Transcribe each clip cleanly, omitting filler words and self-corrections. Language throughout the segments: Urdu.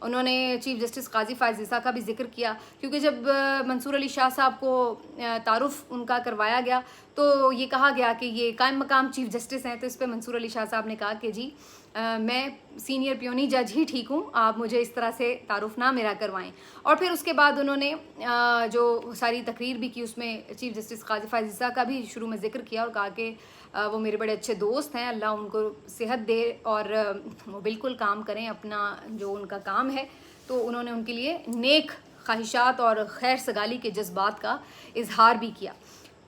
انہوں نے چیف جسٹس قاضی فائز عیسیٰ کا بھی ذکر کیا، کیونکہ جب منصور علی شاہ صاحب کو تعارف ان کا کروایا گیا تو یہ کہا گیا کہ یہ قائم مقام چیف جسٹس ہیں، تو اس پہ منصور علی شاہ صاحب نے کہا کہ جی میں سینئر پیونی جج ہی ٹھیک ہوں، آپ مجھے اس طرح سے تعارف نہ میرا کروائیں۔ اور پھر اس کے بعد انہوں نے جو ساری تقریر بھی کی، اس میں چیف جسٹس قاضی فائز عیسیٰ کا بھی شروع میں ذکر کیا اور کہا کہ وہ میرے بڑے اچھے دوست ہیں، اللہ ان کو صحت دے اور وہ بالکل کام کریں اپنا جو ان کا کام ہے۔ تو انہوں نے ان کے لیے نیک خواہشات اور خیر سگالی کے جذبات کا اظہار بھی کیا۔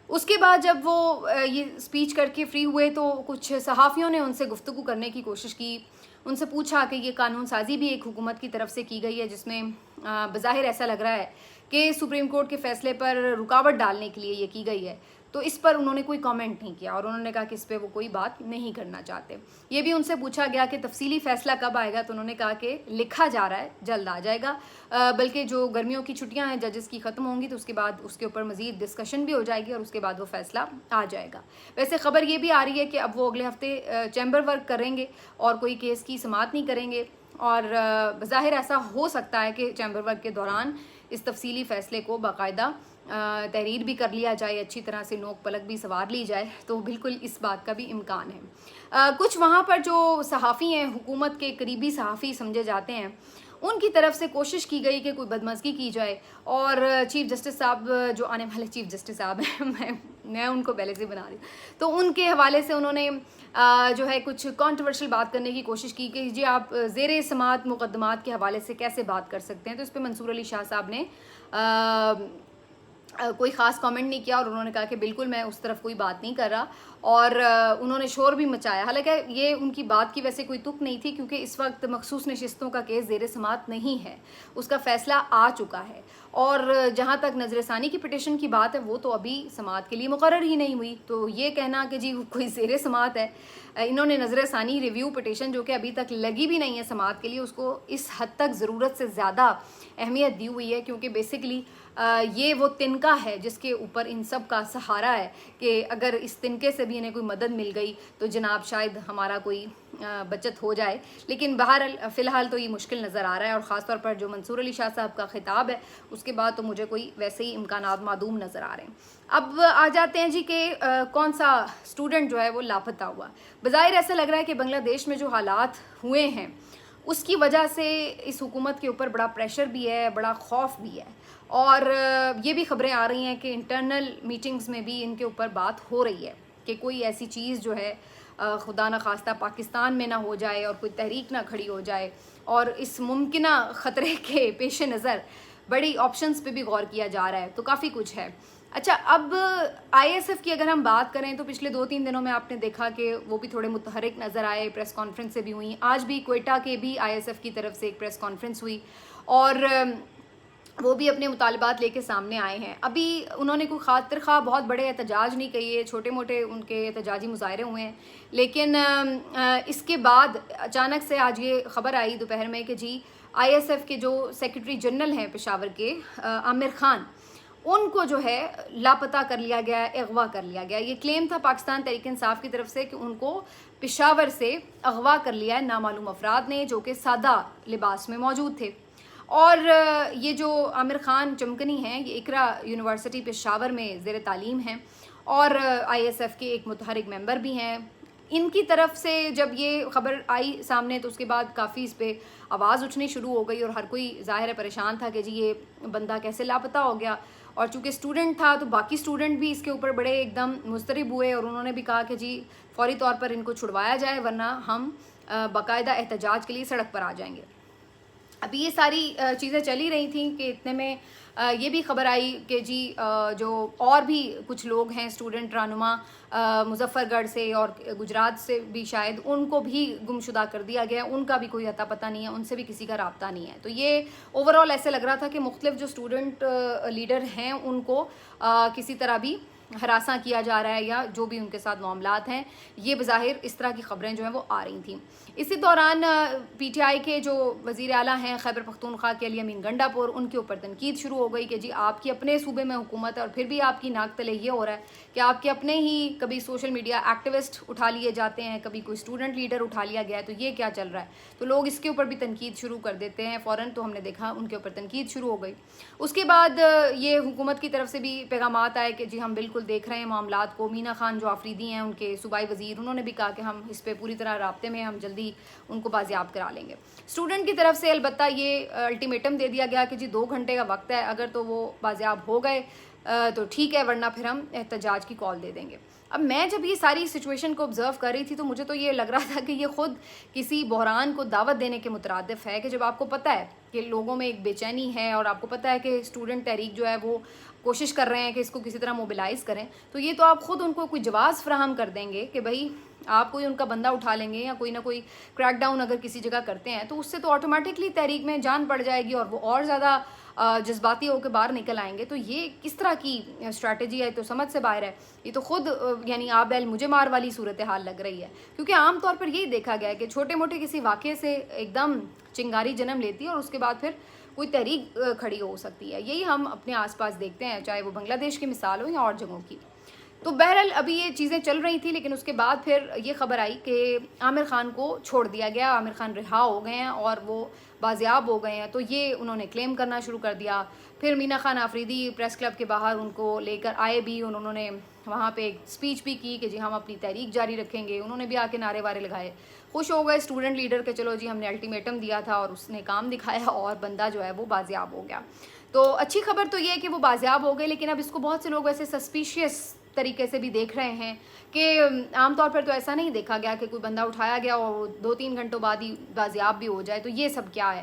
اس کے بعد جب وہ یہ اسپیچ کر کے فری ہوئے تو کچھ صحافیوں نے ان سے گفتگو کرنے کی کوشش کی، ان سے پوچھا کہ یہ قانون سازی بھی ایک حکومت کی طرف سے کی گئی ہے جس میں بظاہر ایسا لگ رہا ہے کہ سپریم کورٹ کے فیصلے پر رکاوٹ ڈالنے کے لیے یہ کی گئی ہے، تو اس پر انہوں نے کوئی کامنٹ نہیں کیا اور انہوں نے کہا کہ اس پہ وہ کوئی بات نہیں کرنا چاہتے۔ یہ بھی ان سے پوچھا گیا کہ تفصیلی فیصلہ کب آئے گا، تو انہوں نے کہا کہ لکھا جا رہا ہے، جلد آ جائے گا، بلکہ جو گرمیوں کی چھٹیاں ہیں ججز کی ختم ہوں گی تو اس کے بعد اس کے اوپر مزید ڈسکشن بھی ہو جائے گی اور اس کے بعد وہ فیصلہ آ جائے گا۔ ویسے خبر یہ بھی آ رہی ہے کہ اب وہ اگلے ہفتے چیمبر ورک کریں گے اور کوئی کیس کی سماعت نہیں کریں گے، اور بظاہر ایسا ہو سکتا ہے کہ چیمبر ورک کے دوران اس تفصیلی فیصلے کو باقاعدہ تحریر بھی کر لیا جائے، اچھی طرح سے نوک پلک بھی سنوار لی جائے، تو بالکل اس بات کا بھی امکان ہے۔ کچھ وہاں پر جو صحافی ہیں، حکومت کے قریبی صحافی سمجھے جاتے ہیں، ان کی طرف سے کوشش کی گئی کہ کوئی بدمزگی کی جائے اور چیف جسٹس صاحب جو آنے والے چیف جسٹس صاحب ہیں میں ان کو پہلے سے بنا رہی ہوں، تو ان کے حوالے سے انہوں نے جو ہے کچھ کانٹروورشل بات کرنے کی کوشش کی کہ جی آپ زیر سماعت مقدمات کے حوالے سے کیسے بات کر سکتے ہیں، تو اس پہ منصور علی شاہ صاحب نے کوئی خاص کامنٹ نہیں کیا اور انہوں نے کہا کہ بالکل میں اس طرف کوئی بات نہیں کر رہا، اور انہوں نے شور بھی مچایا، حالانکہ یہ ان کی بات کی ویسے کوئی تک نہیں تھی کیونکہ اس وقت مخصوص نشستوں کا کیس زیر سماعت نہیں ہے، اس کا فیصلہ آ چکا ہے، اور جہاں تک نظر ثانی کی پٹیشن کی بات ہے وہ تو ابھی سماعت کے لیے مقرر ہی نہیں ہوئی، تو یہ کہنا کہ جی کوئی زیر سماعت ہے، انہوں نے نظر ثانی ریویو پٹیشن جو کہ ابھی تک لگی بھی نہیں ہے سماعت کے لیے، اس کو اس حد تک ضرورت سے زیادہ اہمیت دی ہوئی ہے کیونکہ بیسیکلی یہ وہ تنکا ہے جس کے اوپر ان سب کا سہارا ہے کہ اگر اس تنکے سے بھی انہیں کوئی مدد مل گئی تو جناب شاید ہمارا کوئی بچت ہو جائے، لیکن بہرحال فی الحال تو یہ مشکل نظر آ رہا ہے، اور خاص طور پر جو منصور علی شاہ صاحب کا خطاب ہے اس کے بعد تو مجھے کوئی ویسے ہی امکانات معدوم نظر آ رہے ہیں۔ اب آ جاتے ہیں جی کہ کون سا اسٹوڈنٹ جو ہے وہ لاپتہ ہوا۔ بظاہر ایسا لگ رہا ہے کہ بنگلہ دیش میں جو حالات ہوئے ہیں اس کی وجہ سے اس حکومت کے اوپر بڑا پریشر بھی ہے، بڑا خوف بھی ہے، اور یہ بھی خبریں آ رہی ہیں کہ انٹرنل میٹنگز میں بھی ان کے اوپر بات ہو رہی ہے کہ کوئی ایسی چیز جو ہے خدا نخواستہ پاکستان میں نہ ہو جائے اور کوئی تحریک نہ کھڑی ہو جائے، اور اس ممکنہ خطرے کے پیش نظر بڑی آپشنز پہ بھی غور کیا جا رہا ہے، تو کافی کچھ ہے۔ اچھا، اب آئی ایس ایف کی اگر ہم بات کریں تو پچھلے 2-3 دنوں میں آپ نے دیکھا کہ وہ بھی تھوڑے متحرک نظر آئے، پریس کانفرنس سے بھی ہوئیں، آج بھی کوئٹہ کے بھی آئی ایس ایف کی طرف سے ایک پریس کانفرنس ہوئی اور وہ بھی اپنے مطالبات لے کے سامنے آئے ہیں۔ ابھی انہوں نے کوئی خاطر خواہ بہت بڑے احتجاج نہیں کیے، چھوٹے موٹے ان کے احتجاجی مظاہرے ہوئے ہیں، لیکن اس کے بعد اچانک سے آج یہ خبر آئی دوپہر میں کہ جی آئی ایس ایف کے جو سیکرٹری جنرل ہیں پشاور کے عامر خان، ان کو جو ہے لاپتہ کر لیا گیا، اغوا کر لیا گیا۔ یہ کلیم تھا پاکستان تحریک انصاف کی طرف سے کہ ان کو پشاور سے اغوا کر لیا ہے نامعلوم افراد نے جو کہ سادہ لباس میں موجود تھے، اور یہ جو عامر خان چمکنی ہیں یہ اقرا یونیورسٹی پشاور میں زیر تعلیم ہیں اور آئی ایس ایف کے ایک متحرک ممبر بھی ہیں۔ ان کی طرف سے جب یہ خبر آئی سامنے تو اس کے بعد کافی اس پہ آواز اٹھنی شروع ہو گئی اور ہر کوئی ظاہر پریشان تھا کہ جی یہ بندہ کیسے لاپتہ ہو گیا، اور چونکہ اسٹوڈنٹ تھا تو باقی اسٹوڈنٹ بھی اس کے اوپر بڑے ایک دم مضطرب ہوئے اور انہوں نے بھی کہا کہ جی فوری طور پر ان کو چھڑوایا جائے ورنہ ہم باقاعدہ احتجاج کے لیے سڑک پر آ جائیں گے۔ ابھی یہ ساری چیزیں چلی رہی تھیں کہ اتنے میں یہ بھی خبر آئی کہ جی جو اور بھی کچھ لوگ ہیں اسٹوڈنٹ رہنما مظفر گڑھ سے اور گجرات سے بھی شاید، ان کو بھی گم شدہ کر دیا گیا، ان کا بھی کوئی اتا پتہ نہیں ہے، ان سے بھی کسی کا رابطہ نہیں ہے۔ تو یہ اوور آل ایسے لگ رہا تھا کہ مختلف جو اسٹوڈنٹ لیڈر ہیں ان کو کسی طرح بھی ہراساں کیا جا رہا ہے یا جو بھی ان کے ساتھ معاملات ہیں، یہ بظاہر اس طرح کی خبریں جو ہیں وہ آ رہی تھیں۔ اسی دوران پی ٹی آئی کے جو وزیر اعلیٰ ہیں خیبر پختونخوا کے علی امین گنڈا پور، ان کے اوپر تنقید شروع ہو گئی کہ جی آپ کی اپنے صوبے میں حکومت ہے اور پھر بھی آپ کی ناک تلے یہ ہو رہا ہے کہ آپ کے اپنے ہی کبھی سوشل میڈیا ایکٹیوسٹ اٹھا لیے جاتے ہیں، کبھی کوئی اسٹوڈنٹ لیڈر اٹھا لیا گیا ہے، تو یہ کیا چل رہا ہے؟ تو لوگ اس کے اوپر بھی تنقید شروع کر دیتے ہیں فوراً، تو ہم نے دیکھا ان کے اوپر تنقید شروع ہو گئی۔ اس کے بعد یہ حکومت کی طرف سے بھی پیغامات آئے کہ جی ہم بالکل دیکھ رہے ہیں معاملات کو۔ مینا خان جو آفریدی ہیں ان کے صوبائی وزیر، انہوں نے بھی کہا کہ ہم اس پہ پوری طرح رابطے میں، ہم جلدی ان کو بازیاب کرا لیں گے۔ اسٹوڈنٹ کی طرف سے البتہ یہ الٹیمیٹم دے دیا گیا کہ جی 2 گھنٹے کا وقت ہے، اگر تو وہ بازیاب ہو گئے تو ٹھیک ہے، ورنہ پھر ہم احتجاج کی کال دے دیں گے۔ اب میں جب یہ ساری سچویشن کو آبزرو کر رہی تھی تو مجھے تو یہ لگ رہا تھا کہ یہ خود کسی بحران کو دعوت دینے کے مترادف ہے، کہ جب آپ کو پتہ ہے کہ لوگوں میں ایک بے چینی ہے اور آپ کو پتہ ہے کہ اسٹوڈنٹ تحریک جو ہے وہ کوشش کر رہے ہیں کہ اس کو کسی طرح موبلائز کریں، تو یہ تو آپ خود ان کو کوئی جواز فراہم کر دیں گے کہ بھائی آپ کوئی ان کا بندہ اٹھا لیں گے یا کوئی نہ کوئی کریک ڈاؤن اگر کسی جگہ کرتے ہیں تو اس سے تو آٹومیٹکلی تحریک میں جان پڑ جائے گی اور وہ اور زیادہ جذباتی ہو کے باہر نکل آئیں گے۔ تو یہ کس طرح کی اسٹریٹجی ہے تو سمجھ سے باہر ہے، یہ تو خود یعنی آپ بیل مجھے مار والی صورتحال لگ رہی ہے، کیونکہ عام طور پر یہی دیکھا گیا ہے کہ چھوٹے موٹے کسی واقعے سے ایک دم چنگاری جنم لیتی ہے اور اس کے بعد پھر کوئی تحریک کھڑی ہو سکتی ہے۔ یہی ہم اپنے آس پاس دیکھتے ہیں، چاہے وہ بنگلہ دیش کی مثال ہو یا اور جگہوں کی۔ تو بہرحال ابھی یہ چیزیں چل رہی تھیں، لیکن اس کے بعد پھر یہ خبر آئی کہ عامر خان کو چھوڑ دیا گیا، عامر خان رہا ہو گئے ہیں اور وہ بازیاب ہو گئے ہیں، تو یہ انہوں نے کلیم کرنا شروع کر دیا۔ پھر مینا خان آفریدی پریس کلب کے باہر ان کو لے کر آئے بھی، انہوں نے وہاں پہ ایک اسپیچ بھی کی کہ جی ہم اپنی تحریک جاری رکھیں گے، انہوں نے بھی آ کے نعرے وارے لگائے۔ خوش ہو گئے اسٹوڈنٹ لیڈر کہ چلو جی ہم نے الٹیمیٹم دیا تھا اور اس نے کام دکھایا اور بندہ جو ہے وہ بازیاب ہو گیا۔ تو اچھی خبر تو یہ ہے کہ وہ بازیاب ہو گئے، لیکن اب اس کو بہت سے لوگ ویسے سسپیشیس طریقے سے بھی دیکھ رہے ہیں کہ عام طور پر تو ایسا نہیں دیکھا گیا کہ کوئی بندہ اٹھایا گیا اور 2-3 گھنٹوں بعد ہی بازیاب بھی ہو جائے، تو یہ سب کیا ہے؟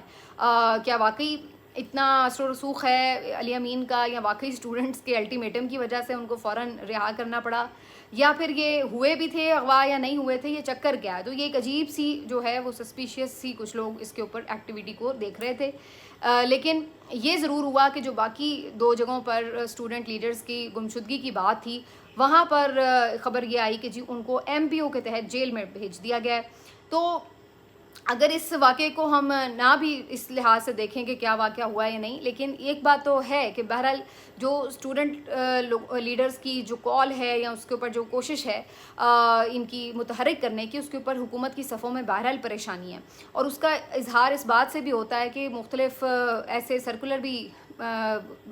کیا واقعی اتنا اثر و رسوخ ہے علی امین کا، یا واقعی اسٹوڈنٹس کے الٹیمیٹم کی وجہ سے ان کو فوراً رہا کرنا پڑا، یا پھر یہ ہوئے بھی تھے اغوا یا نہیں ہوئے تھے، یہ چکر کیا ہے؟ تو یہ ایک عجیب سی جو ہے وہ سسپیشیس سی کچھ لوگ اس کے اوپر ایکٹیویٹی کو دیکھ رہے تھے۔ لیکن یہ ضرور ہوا کہ جو باقی 2 جگہوں پر اسٹوڈنٹ لیڈرز کی گمشدگی کی بات تھی، وہاں پر خبر یہ آئی کہ جی ان کو ایم پی او کے تحت جیل میں بھیج دیا گیا ہے۔ تو اگر اس واقعے کو ہم نہ بھی اس لحاظ سے دیکھیں کہ کیا واقعہ ہوا ہے یا نہیں، لیکن ایک بات تو ہے کہ بہرحال جو اسٹوڈنٹ لیڈرز کی جو کال ہے یا اس کے اوپر جو کوشش ہے ان کی متحرک کرنے کی، اس کے اوپر حکومت کی صفوں میں بہرحال پریشانی ہے، اور اس کا اظہار اس بات سے بھی ہوتا ہے کہ مختلف ایسے سرکولر بھی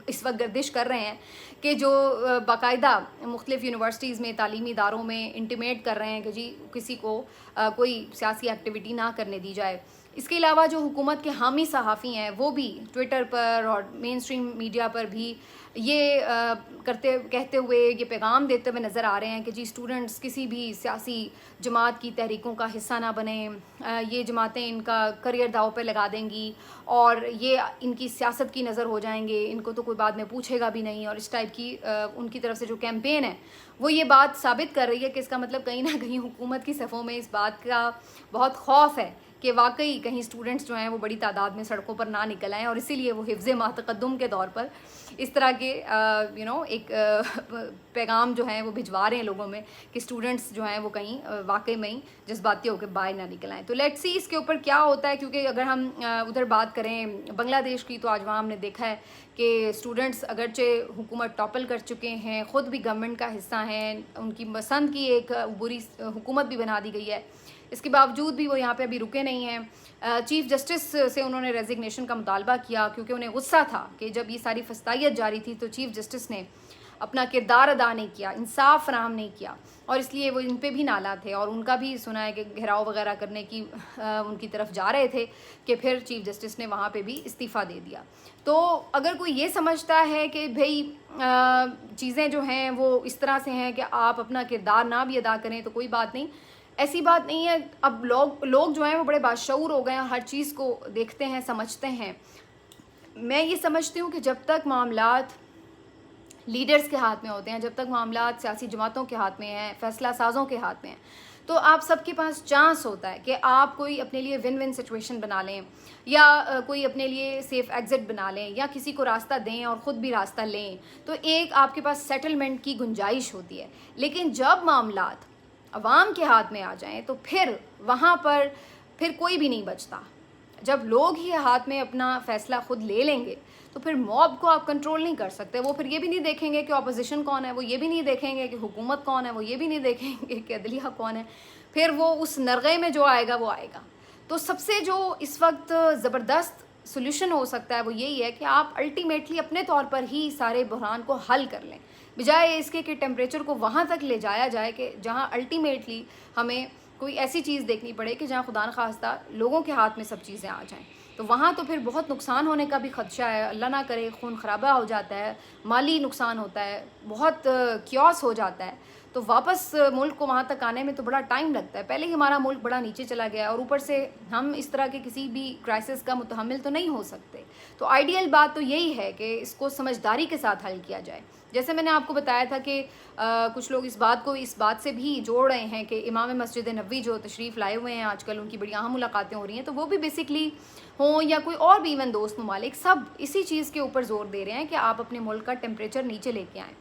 اس وقت گردش کر رہے ہیں کہ جو باقاعدہ مختلف یونیورسٹیز میں، تعلیمی اداروں میں انٹیمیٹ کر رہے ہیں کہ جی کسی کو کوئی سیاسی ایکٹیویٹی نہ کرنے دی جائے۔ اس کے علاوہ جو حکومت کے حامی صحافی ہیں وہ بھی ٹویٹر پر اور مین اسٹریم میڈیا پر بھی یہ کہتے ہوئے، یہ پیغام دیتے ہوئے نظر آ رہے ہیں کہ جی اسٹوڈنٹس کسی بھی سیاسی جماعت کی تحریکوں کا حصہ نہ بنیں، یہ جماعتیں ان کا کریئر داؤ پہ لگا دیں گی اور یہ ان کی سیاست کی نظر ہو جائیں گے، ان کو تو کوئی بعد میں پوچھے گا بھی نہیں، اور اس ٹائپ کی ان کی طرف سے جو کیمپین ہے وہ یہ بات ثابت کر رہی ہے کہ اس کا مطلب کہیں نہ کہیں حکومت کی صفوں میں اس بات کا بہت خوف ہے کہ واقعی کہیں اسٹوڈنٹس جو ہیں وہ بڑی تعداد میں سڑکوں پر نہ نکل آئیں، اور اسی لیے وہ حفظ ما تقدم کے طور پر اس طرح کے ایک پیغام جو ہیں وہ بھجوا رہے ہیں لوگوں میں کہ اسٹوڈنٹس جو ہیں وہ کہیں واقعی میں ہی جذباتی ہو کے باہر نہ نکل آئیں۔ تو لیٹس سی اس کے اوپر کیا ہوتا ہے، کیونکہ اگر ہم ادھر بات کریں بنگلہ دیش کی تو آج وہاں ہم نے دیکھا ہے کہ اسٹوڈنٹس اگرچہ حکومت ٹاپل کر چکے ہیں، خود بھی گورنمنٹ کا حصہ ہیں، ان کی پسند کی ایک عبوری حکومت بھی بنا دی گئی ہے، اس کے باوجود بھی وہ یہاں پہ ابھی رکے نہیں ہیں۔ چیف جسٹس سے انہوں نے ریزگنیشن کا مطالبہ کیا کیونکہ انہیں غصہ تھا کہ جب یہ ساری فسطائیت جاری تھی تو چیف جسٹس نے اپنا کردار ادا نہیں کیا، انصاف فراہم نہیں کیا، اور اس لیے وہ ان پہ بھی نالا تھے، اور ان کا بھی سنا ہے کہ گھیراؤ وغیرہ کرنے کی ان کی طرف جا رہے تھے کہ پھر چیف جسٹس نے وہاں پہ بھی استعفیٰ دے دیا۔ تو اگر کوئی یہ سمجھتا ہے کہ بھئی چیزیں جو ہیں وہ اس طرح سے ہیں کہ آپ اپنا کردار نہ بھی ادا کریں تو کوئی بات نہیں، ایسی بات نہیں ہے۔ اب لوگ جو ہیں وہ بڑے باشعور ہو گئے ہیں، ہر چیز کو دیکھتے ہیں، سمجھتے ہیں۔ میں یہ سمجھتی ہوں کہ جب تک معاملات لیڈرز کے ہاتھ میں ہوتے ہیں، جب تک معاملات سیاسی جماعتوں کے ہاتھ میں ہیں، فیصلہ سازوں کے ہاتھ میں ہیں، تو آپ سب کے پاس چانس ہوتا ہے کہ آپ کوئی اپنے لیے ون ون سچویشن بنا لیں، یا کوئی اپنے لیے سیف ایگزٹ بنا لیں، یا کسی کو راستہ دیں اور خود بھی راستہ لیں، تو ایک آپ کے پاس سیٹلمنٹ کی گنجائش ہوتی ہے. لیکن جب معاملات عوام کے ہاتھ میں آ جائیں تو پھر وہاں پر پھر کوئی بھی نہیں بچتا. جب لوگ ہی ہاتھ میں اپنا فیصلہ خود لے لیں گے تو پھر موب کو آپ کنٹرول نہیں کر سکتے. وہ پھر یہ بھی نہیں دیکھیں گے کہ اپوزیشن کون ہے، وہ یہ بھی نہیں دیکھیں گے کہ حکومت کون ہے، وہ یہ بھی نہیں دیکھیں گے کہ عدلیہ کون ہے. پھر وہ اس نرغے میں جو آئے گا وہ آئے گا. تو سب سے جو اس وقت زبردست سولوشن ہو سکتا ہے وہ یہی ہے کہ آپ الٹیمیٹلی اپنے طور پر ہی سارے بحران کو حل کر لیں، بجائے اس کے کہ ٹیمپریچر کو وہاں تک لے جایا جائے کہ جہاں الٹیمیٹلی ہمیں کوئی ایسی چیز دیکھنی پڑے کہ جہاں خدا نخواستہ لوگوں کے ہاتھ میں سب چیزیں آ جائیں. تو وہاں تو پھر بہت نقصان ہونے کا بھی خدشہ ہے، اللہ نہ کرے خون خرابہ ہو جاتا ہے، مالی نقصان ہوتا ہے، بہت کیوس ہو جاتا ہے. تو واپس ملک کو وہاں تک آنے میں تو بڑا ٹائم لگتا ہے. پہلے ہی ہمارا ملک بڑا نیچے چلا گیا ہے اور اوپر سے ہم اس طرح کے کسی بھی کرائسس کا متحمل تو نہیں ہو سکتے. تو آئیڈیل بات تو یہی ہے کہ اس کو سمجھداری کے ساتھ حل کیا جائے. جیسے میں نے آپ کو بتایا تھا کہ کچھ لوگ اس بات سے بھی جوڑ رہے ہیں کہ امام مسجد نبوی جو تشریف لائے ہوئے ہیں آج کل، ان کی بڑی اہم ملاقاتیں ہو رہی ہیں، تو وہ بھی بیسکلی ہوں یا کوئی اور بھی ایون دوست ممالک، سب اسی چیز کے اوپر زور دے رہے ہیں کہ آپ اپنے ملک کا ٹیمپریچر نیچے لے کے آئیں،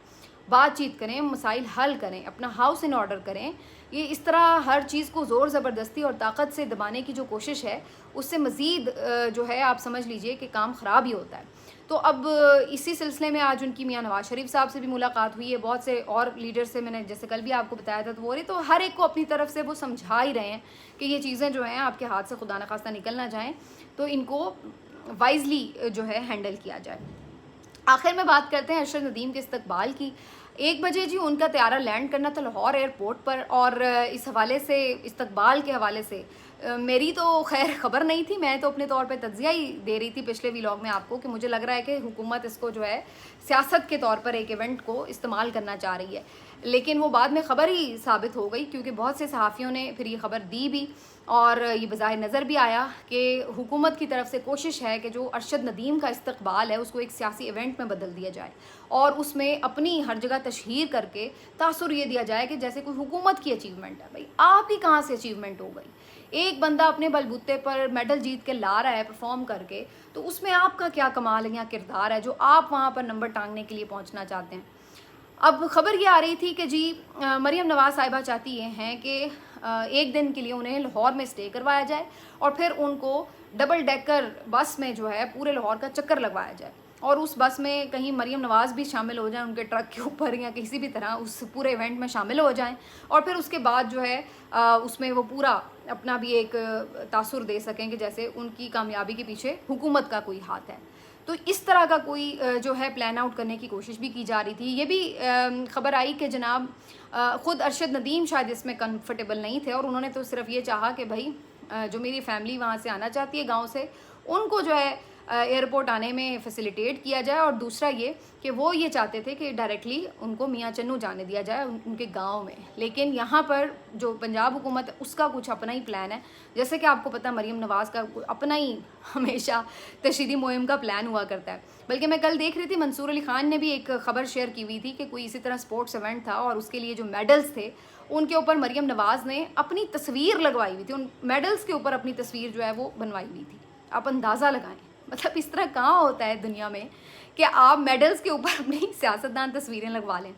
بات چیت کریں، مسائل حل کریں، اپنا ہاؤس ان آرڈر کریں. یہ اس طرح ہر چیز کو زور زبردستی اور طاقت سے دبانے کی جو کوشش ہے، اس سے مزید جو ہے آپ سمجھ لیجئے کہ کام خراب ہی ہوتا ہے. تو اب اسی سلسلے میں آج ان کی میاں نواز شریف صاحب سے بھی ملاقات ہوئی ہے، بہت سے اور لیڈر سے میں نے جیسے کل بھی آپ کو بتایا تھا، تو ہر ایک کو اپنی طرف سے وہ سمجھا ہی رہے ہیں کہ یہ چیزیں جو ہیں آپ کے ہاتھ سے خدا نخواستہ نکل نہ جائیں، تو ان کو وائزلی جو ہے ہینڈل کیا جائے. آخر میں بات کرتے ہیں ارشد ندیم کے استقبال کی. 1 بجے جی ان کا طیارہ لینڈ کرنا تھا لاہور ایئرپورٹ پر، اور اس حوالے سے استقبال کے حوالے سے میری تو خیر خبر نہیں تھی. میں تو اپنے طور پہ تجزیہ ہی دے رہی تھی پچھلے ویلاگ میں آپ کو کہ مجھے لگ رہا ہے کہ حکومت اس کو جو ہے سیاست کے طور پر ایک ایونٹ کو استعمال کرنا چاہ رہی ہے. لیکن وہ بعد میں خبر ہی ثابت ہو گئی، کیونکہ بہت سے صحافیوں نے پھر یہ خبر دی بھی، اور یہ بظاہر نظر بھی آیا کہ حکومت کی طرف سے کوشش ہے کہ جو ارشد ندیم کا استقبال ہے اس کو ایک سیاسی ایونٹ میں بدل دیا جائے، اور اس میں اپنی ہر جگہ تشہیر کر کے تاثر یہ دیا جائے کہ جیسے کوئی حکومت کی اچیومنٹ ہے. بھائی آپ کی کہاں سے اچیومنٹ ہو گئی؟ ایک بندہ اپنے بلبوتے پر میڈل جیت کے لا رہا ہے پرفارم کر کے، تو اس میں آپ کا کیا کمال ہے یا کردار ہے جو آپ وہاں پر نمبر ٹانگنے کے لیے پہنچنا چاہتے ہیں؟ اب خبر یہ آ رہی تھی کہ جی مریم نواز صاحبہ چاہتی یہ ہیں کہ 1 دن کے لیے انہیں لاہور میں اسٹے کروایا جائے، اور پھر ان کو ڈبل ڈیکر بس میں جو ہے پورے لاہور کا چکر لگوایا جائے، اور اس بس میں کہیں مریم نواز بھی شامل ہو جائیں ان کے ٹرک کے اوپر، یا کسی بھی طرح اس پورے ایونٹ میں شامل ہو جائیں، اور پھر اس کے بعد جو ہے اس میں وہ پورا اپنا بھی ایک تاثر دے سکیں کہ جیسے ان کی کامیابی کے پیچھے حکومت کا کوئی ہاتھ ہے. تو اس طرح کا کوئی جو ہے پلان آؤٹ کرنے کی کوشش بھی کی جا رہی تھی. یہ بھی خبر آئی کہ جناب خود ارشد ندیم شاید اس میں کمفرٹیبل نہیں تھے، اور انہوں نے تو صرف یہ چاہا کہ بھائی جو میری فیملی وہاں سے آنا چاہتی ہے گاؤں سے، ان کو جو ہے ایئرپورٹ آنے میں فیسیلیٹیٹ کیا جائے، اور دوسرا یہ کہ وہ یہ چاہتے تھے کہ ڈائریکٹلی ان کو میاں چنو جانے دیا جائے ان کے گاؤں میں. لیکن یہاں پر جو پنجاب حکومت ہے اس کا کچھ اپنا ہی پلان ہے، جیسے کہ آپ کو پتہ مریم نواز کا اپنا ہی ہمیشہ تشہیری مہم کا پلان ہوا کرتا ہے. بلکہ میں کل دیکھ رہی تھی منصور علی خان نے بھی ایک خبر شیئر کی ہوئی تھی کہ کوئی اسی طرح سپورٹس ایونٹ تھا، اور اس کے لیے جو میڈلز تھے ان کے اوپر مریم نواز نے اپنی تصویر لگوائی ہوئی تھی، ان میڈلز کے اوپر اپنی تصویر جو ہے وہ بنوائی ہوئی تھی. آپ اندازہ لگائیں، مطلب اس طرح کہاں ہوتا ہے دنیا میں کہ آپ میڈلز کے اوپر اپنی سیاستدان تصویریں لگوا لیں.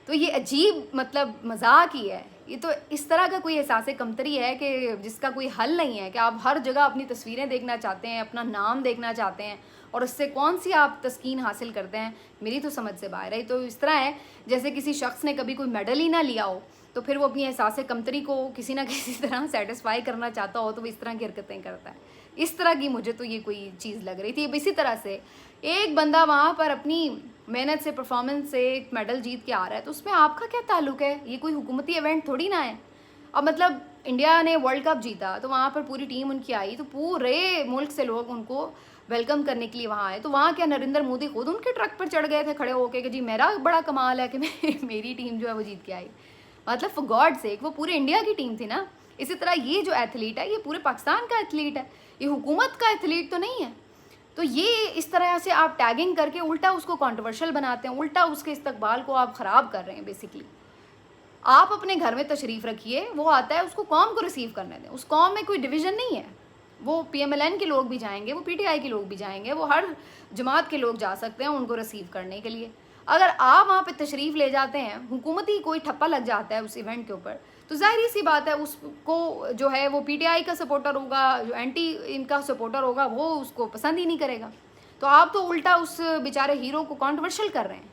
تو یہ عجیب مطلب مذاق ہی ہے. یہ تو اس طرح کا کوئی احساس کمتری ہے کہ جس کا کوئی حل نہیں ہے، کہ آپ ہر جگہ اپنی تصویریں دیکھنا چاہتے ہیں، اپنا نام دیکھنا چاہتے ہیں، اور اس سے کون سی آپ تسکین حاصل کرتے ہیں، میری تو سمجھ سے باہر ہے. تو اس طرح ہے جیسے کسی شخص نے کبھی کوئی میڈل ہی نہ لیا ہو، تو پھر وہ اپنی احساس کمتری کو کسی نہ کسی طرح سیٹسفائی کرنا چاہتا ہو تو وہ اس طرح کی حرکتیں کرتا ہے. اس طرح کی مجھے تو یہ کوئی چیز لگ رہی تھی. اب اسی طرح سے ایک بندہ وہاں پر اپنی محنت سے پرفارمنس سے ایک میڈل جیت کے آ رہا ہے، تو اس میں آپ کا کیا تعلق ہے؟ یہ کوئی حکومتی ایونٹ تھوڑی نہ ہے. اب مطلب انڈیا نے ورلڈ کپ جیتا تو وہاں پر پوری ٹیم ان کی آئی، تو پورے ملک سے لوگ ان کو ویلکم کرنے کے لیے وہاں آئے. تو وہاں کیا نریندر مودی خود ان کے ٹرک پر چڑھ گئے تھے کھڑے ہو کے کہ جی میرا بڑا کمال ہے کہ میری ٹیم جو ہے وہ جیت کے آئی؟ مطلب فار گاڈ سیک، وہ پورے انڈیا کی ٹیم تھی نا. اسی طرح یہ جو ایتھلیٹ ہے یہ پورے پاکستان کا ایتھلیٹ ہے، یہ حکومت کا ایتھلیٹ تو نہیں ہے. تو تو یہ اس طرح سے آپ ٹیگنگ کر کے الٹا اس کو کنٹروورشل بناتے ہیں، الٹا اس کے استقبال کو آپ خراب کر رہے ہیں بیسیکلی. آپ اپنے گھر میں تشریف رکھیے، وہ آتا ہے اس کو قوم کو ریسیو کرنے دیں. اس قوم میں کوئی ڈویژن نہیں ہے، وہ پی ایم ایل این کے لوگ بھی جائیں گے، وہ پی ٹی آئی کے لوگ بھی جائیں گے، وہ ہر جماعت کے لوگ جا سکتے ہیں ان کو ریسیو کرنے کے لیے. اگر آپ وہاں پہ تشریف لے جاتے ہیں، حکومتی کوئی ٹھپا لگ جاتا ہے اس ایونٹ کے اوپر، تو ظاہری سی بات ہے اس کو جو ہے وہ پی ٹی آئی کا سپورٹر ہوگا، جو اینٹی ان کا سپورٹر ہوگا، وہ اس کو پسند ہی نہیں کرے گا. تو آپ تو الٹا اس بیچارے ہیرو کو کنٹروورشل کر رہے ہیں.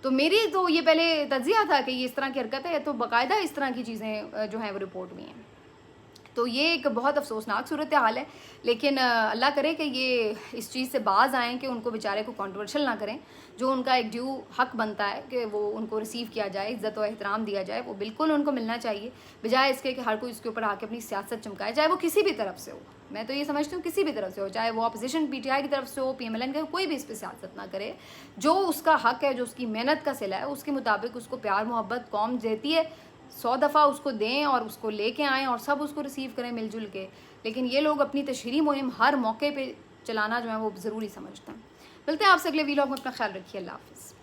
تو میری تو یہ پہلے تجزیہ تھا کہ یہ اس طرح کی حرکت ہے، تو باقاعدہ اس طرح کی چیزیں جو ہیں وہ رپورٹ ہوئی ہیں. تو یہ ایک بہت افسوسناک صورتحال ہے، لیکن اللہ کرے کہ یہ اس چیز سے باز آئیں کہ ان کو بیچارے کو کنٹروورشل نہ کریں. جو ان کا ایک ڈیو حق بنتا ہے کہ وہ ان کو ریسیو کیا جائے، عزت و احترام دیا جائے، وہ بالکل ان کو ملنا چاہیے، بجائے اس کے کہ ہر کوئی اس کے اوپر آ کے اپنی سیاست چمکائے، چاہے وہ کسی بھی طرف سے ہو. میں تو یہ سمجھتی ہوں کسی بھی طرف سے ہو، چاہے وہ اپوزیشن پی ٹی آئی کی طرف سے ہو، پی ایم ایل این کا، کوئی بھی اس پہ سیاست نہ کرے. جو اس کا حق ہے، جو اس کی محنت کا صلہ ہے، اس کے مطابق اس کو پیار محبت قوم دیتی ہے، 100 دفعہ اس کو دیں اور اس کو لے کے آئیں اور سب اس کو ریسیو کریں مل جل کے. لیکن یہ لوگ اپنی تشہیری مہم ہر موقع پہ چلانا جو ہے وہ ضروری سمجھتے ہیں. ملتے ہیں آپ سے اگلے ویلاگ میں، اپنا خیال رکھیے، اللہ حافظ.